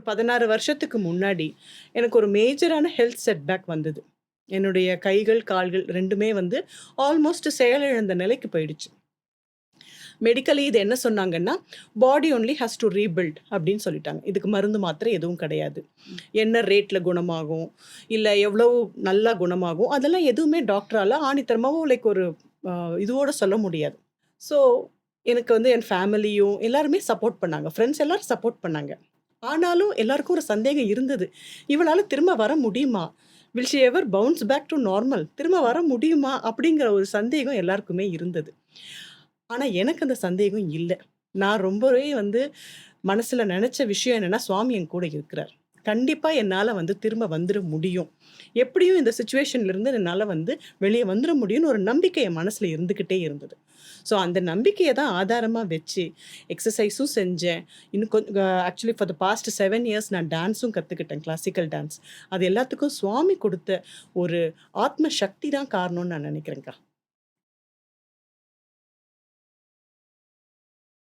16 வருஷத்துக்கு முன்னாடி எனக்கு ஒரு மேஜரான ஹெல்த் செட்பேக் வந்தது. என்னுடைய கைகள், கால்கள் 2மே வந்து ஆல்மோஸ்ட் செயலிழந்த நிலைக்கு போயிடுச்சு. மெடிக்கலி இது என்ன சொன்னாங்கன்னா, "body only has to rebuild" அப்படின்னு சொல்லிட்டாங்க. இதுக்கு மருந்து, மாத்திரை எதுவும் கிடையாது. என்ன ரேட்ல குணமாகும், இல்ல எவ்வளவு நல்லா குணமாகும், அதெல்லாம் எதுவுமே டாக்டரால ஆணித்தரமாவும் லைக் ஒரு இதுவோட சொல்ல முடியாது. ஸோ, எனக்கு வந்து என் ஃபேமிலியும் எல்லாருமே சப்போர்ட் பண்ணாங்க. ஃப்ரெண்ட்ஸ் எல்லாரும் சப்போர்ட் பண்ணாங்க. ஆனாலும் எல்லாருக்கும் ஒரு சந்தேகம் இருந்தது. இவளால திரும்ப வர முடியுமா? Will she ever bounce back to normal? திரும்ப வர முடியுமா? அப்படிங்கிற ஒரு சந்தேகம் எல்லாருக்குமே இருந்தது. ஆனா எனக்கு அந்த சந்தேகம் இல்ல. நான் ரொம்பவே வந்து மனசுல நெனச்ச விஷயம் என்னன்னா, சுவாமி என் கூட இருக்கிறார். கண்டிப்பா என்னால வந்து திரும்ப வந்துர முடியும். எப்படியும் இந்த சிச்சுவேஷன்லருந்து என்னால வந்து வெளிய வந்துர முடியும்னு ஒரு நம்பிக்கை என் மனசுல இருந்துகிட்டே இருந்தது. ஸோ அந்த நம்பிக்கைய தான் ஆதாரமா வச்சு எக்ஸர்சைஸும் செஞ்சேன். இன்னும் actually for the past 7 years நான் டான்ஸும் கத்துக்கிட்டேன். Classical dance. அது எல்லாத்துக்கும் சுவாமி குடுத்த ஒரு ஆத்ம சக்தி தான் காரணம்னு நான் நெனைக்கிறேன்க்கா.